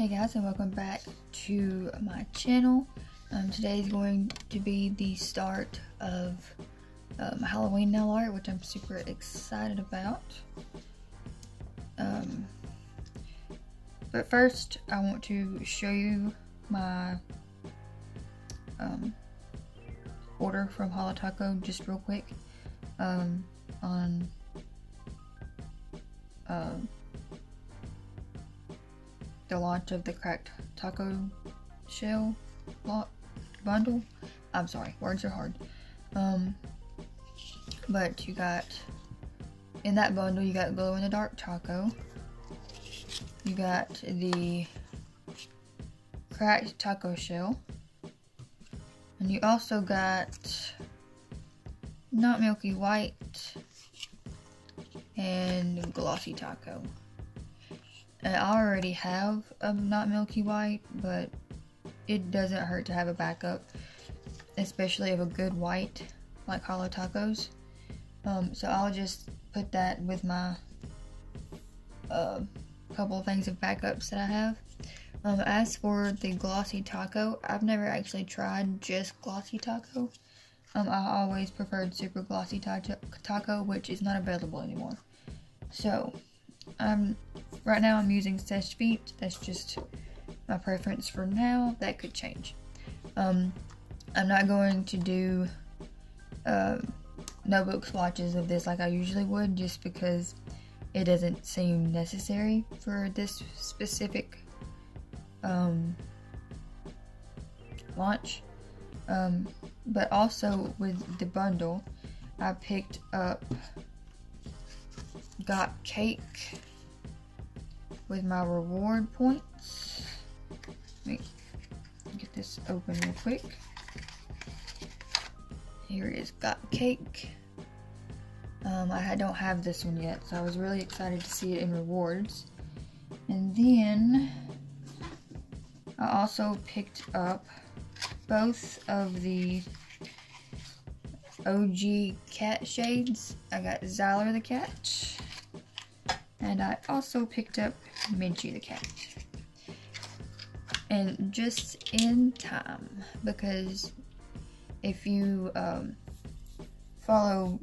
Hey guys, and welcome back to my channel. Today is going to be the start of Halloween nail art, which I'm super excited about. But first, I want to show you my order from Holo Taco just real quick on the launch of the cracked taco shell bundle. I'm sorry, words are hard. But you got, in that bundle, you got glow in the dark taco. You got the cracked taco shell. And you also got not milky white and glossy taco. And I already have a not milky white, but it doesn't hurt to have a backup, especially of a good white like Holo Tacos. So I'll just put that with my couple of things of backups that I have. As for the glossy taco, I've never actually tried just glossy taco. I always preferred super glossy taco, which is not available anymore. So right now I'm using Seche Vite. That's just my preference for now. That could change. I'm not going to do notebook swatches of this like I usually would, just because it doesn't seem necessary for this specific launch. But also with the bundle, I picked up Got Cake with my reward points. Let me get this open real quick. Here it is, Got Cake. I don't have this one yet, so I was really excited to see it in rewards. And then I also picked up both of the OG cat shades. I got Zyler the cat, and I also picked up Minchie the cat. And just in time, because if you follow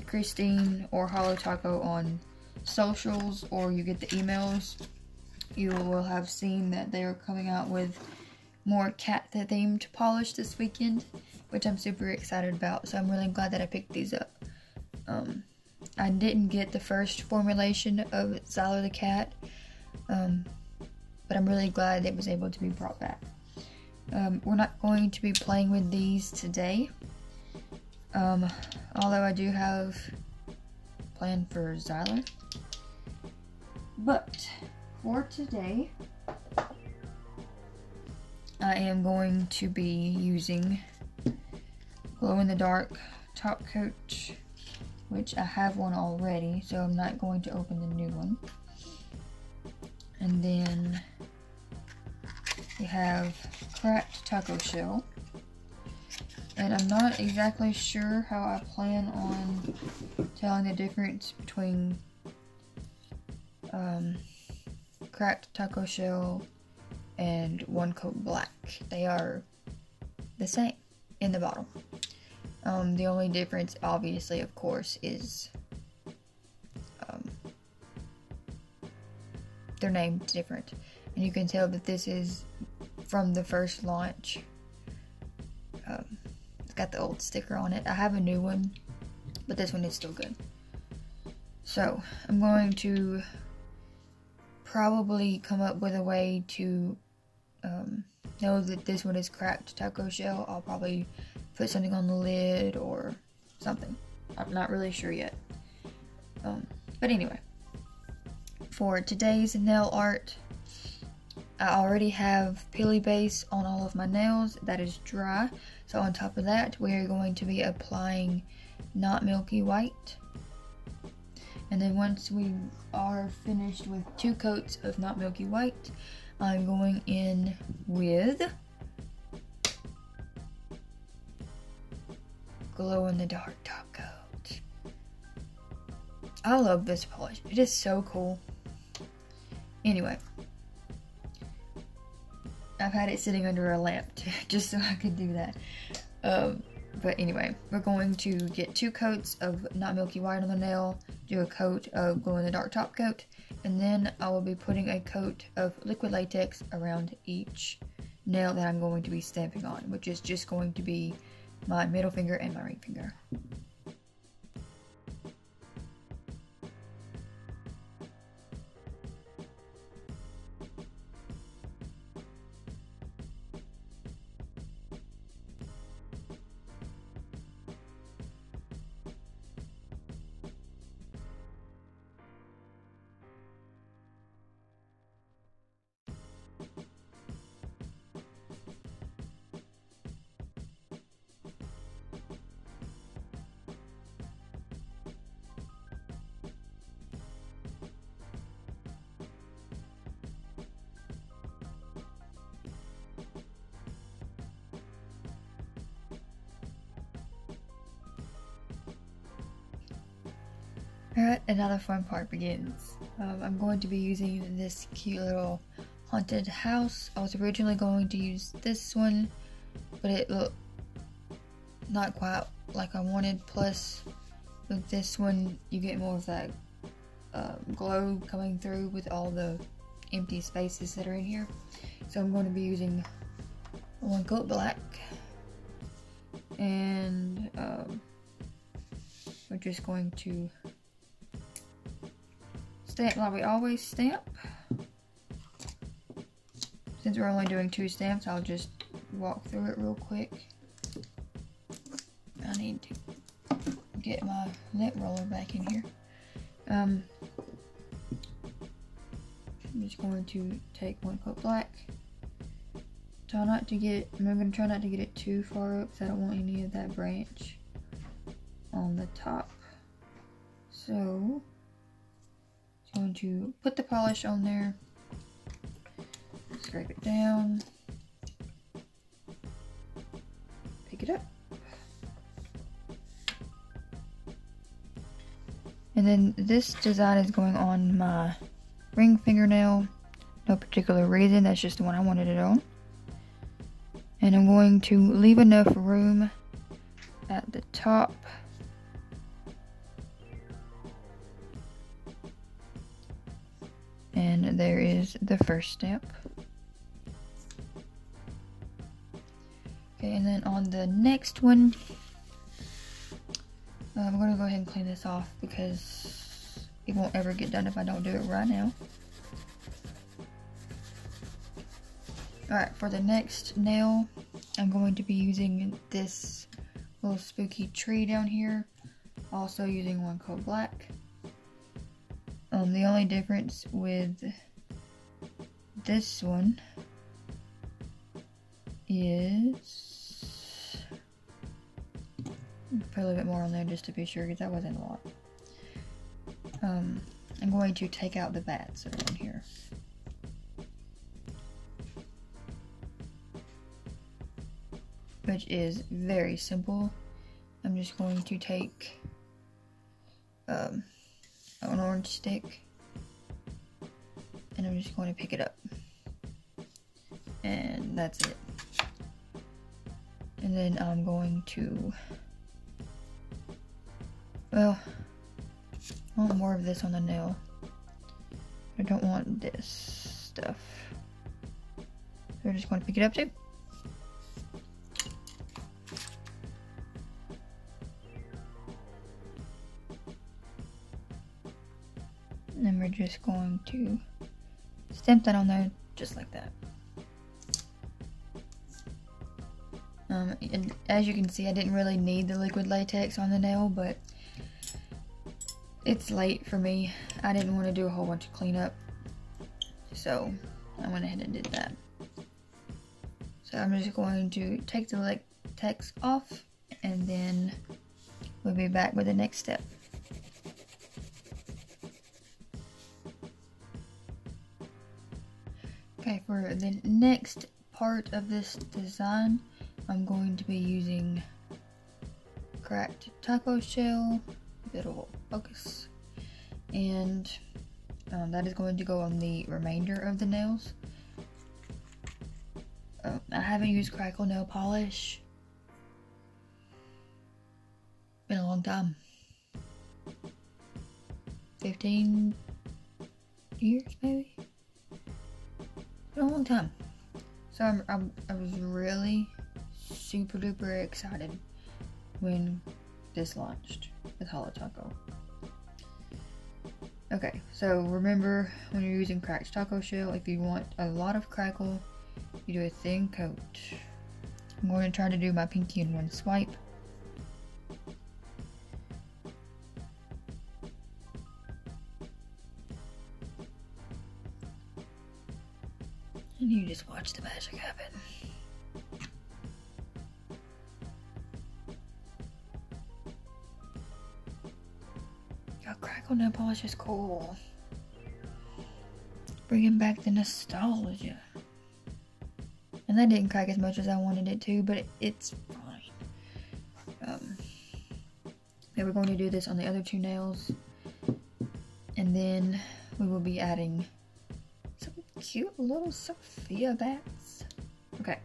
Christine or Holo Taco on socials, or you get the emails, you will have seen that they are coming out with more cat themed polish this weekend, which I'm super excited about. So I'm really glad that I picked these up. I didn't get the first formulation of Zyler the cat, but I'm really glad it was able to be brought back. We're not going to be playing with these today, although I do have a plan for Zyler. But for today, I am going to be using glow in the dark top coat, which I have one already, so I'm not going to open the new one. And then we have cracked taco shell, and I'm not exactly sure how I plan on telling the difference between cracked taco shell and one coat black. They are the same in the bottle. The only difference, obviously, of course, is their name's different, and you can tell that this is from the first launch. It's got the old sticker on it. I have a new one, but this one is still good. So I'm going to probably come up with a way to know that this one is cracked taco shell. I'll probably put something on the lid or something. I'm not really sure yet. But anyway, for today's nail art, I already have peely base on all of my nails. That is dry. So on top of that, we are going to be applying not milky white. And then once we are finished with 2 coats of not milky white, I'm going in with glow in the dark top coat. I love this polish. It is so cool. Anyway, I've had it sitting under a lamp just so I could do that. But anyway, we're going to get 2 coats of Not Milky White on the nail, do a coat of glow in the dark top coat, and then I will be putting a coat of liquid latex around each nail that I'm going to be stamping on, which is just going to be my middle finger and my ring finger. Alright, another fun part begins. I'm going to be using this cute little haunted house. I was originally going to use this one, but it looked not quite like I wanted. Plus, with this one, you get more of that glow coming through with all the empty spaces that are in here. So I'm going to be using 1 coat black, and we're just going to stamp like we always stamp. Since we're only doing 2 stamps, I'll just walk through it real quick. I need to get my lint roller back in here. I'm just going to take 1 coat black. I'm going to try not to get it too far up because I don't want any of that branch on the top. So going to put the polish on there, scrape it down, pick it up, and then this design is going on my ring fingernail. No particular reason, that's just the one I wanted it on. And I'm going to leave enough room at the top and there is the first stamp. Okay, and then on the next one, I'm going to go ahead and clean this off because it won't ever get done if I don't do it right now. Alright, for the next nail, I'm going to be using this little spooky tree down here, also using 1 coat black. The only difference with this one is, put a little bit more on there just to be sure because that wasn't a lot. I'm going to take out the bats that are on here. Which is very simple. I'm just going to take an orange stick and I'm just going to pick it up, and that's it. And then I'm going to, well, I want more of this on the nail. I don't want this stuff, so we're just going to pick it up too. And then we're just going to stamp that on there just like that. And as you can see, I didn't really need the liquid latex on the nail, but it's late for me. I didn't want to do a whole bunch of cleanup, so I went ahead and did that. So I'm just going to take the latex off, and then we'll be back with the next step. Okay, for the next part of this design, I'm going to be using cracked taco shell, if it'll focus, and that is going to go on the remainder of the nails. I haven't used crackle nail polish. Been a long time. 15 years maybe? Been a long time. So I was really super duper excited when this launched with Holo Taco. Okay, so remember when you're using cracked taco shell, if you want a lot of crackle, you do a thin coat. I'm going to try to do my pinky in one swipe. And you just watch the magic happen. Your crackle nail polish is cool. Bringing back the nostalgia. And that didn't crack as much as I wanted it to, but it's fine. Then we're going to do this on the other two nails. And then we will be adding some cute little Sophia bats. Okay.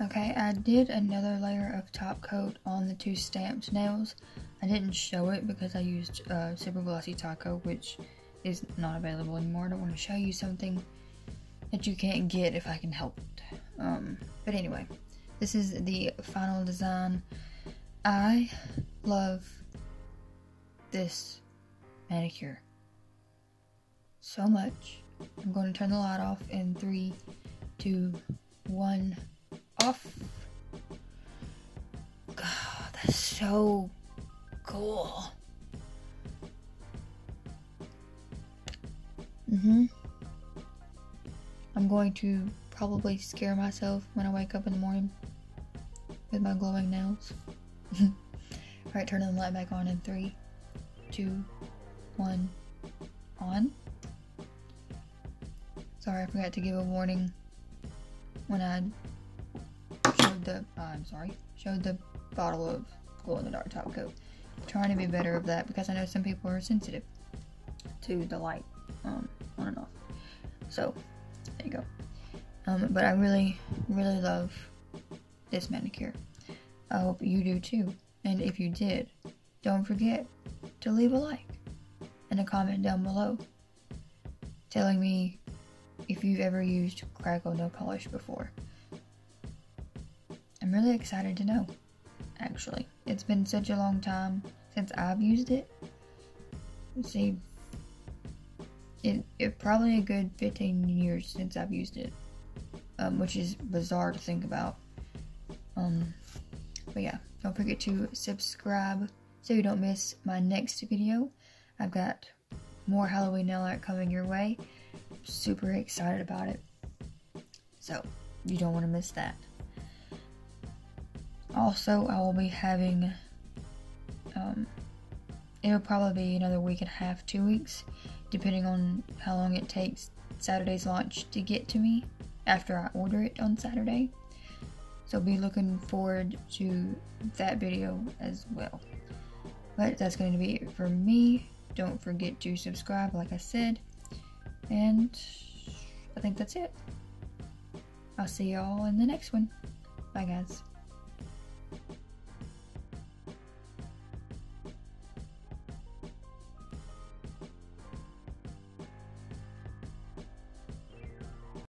Okay, I did another layer of top coat on the two stamped nails. I didn't show it because I used Super Glossy Taco, which is not available anymore. I don't want to show you something that you can't get if I can help it. But anyway, this is the final design. I love this manicure so much. I'm going to turn the light off in 3, 2, 1. Off. God, that's so cool. I'm going to probably scare myself when I wake up in the morning with my glowing nails. Alright, turning the light back on in 3, 2, 1, on. Sorry, I forgot to give a warning when I showed the bottle of glow-in-the-dark top coat. Trying to be better of that because I know some people are sensitive to the light on and off. So there you go. But I really love this manicure. I hope you do too. And if you did, don't forget to leave a like and a comment down below telling me if you've ever used crackle nail polish before. I'm really excited to know, actually. It's been such a long time since I've used it. Let's see. It probably a good 15 years since I've used it. Which is bizarre to think about. But yeah, don't forget to subscribe so you don't miss my next video. I've got more Halloween nail art coming your way. I'm super excited about it. So, you don't want to miss that. Also, I will be having, it'll probably be another week and a half, 2 weeks, depending on how long it takes Saturday's launch to get to me after I order it on Saturday. So be looking forward to that video as well. But that's going to be it for me. Don't forget to subscribe, like I said. And I think that's it. I'll see y'all in the next one. Bye, guys.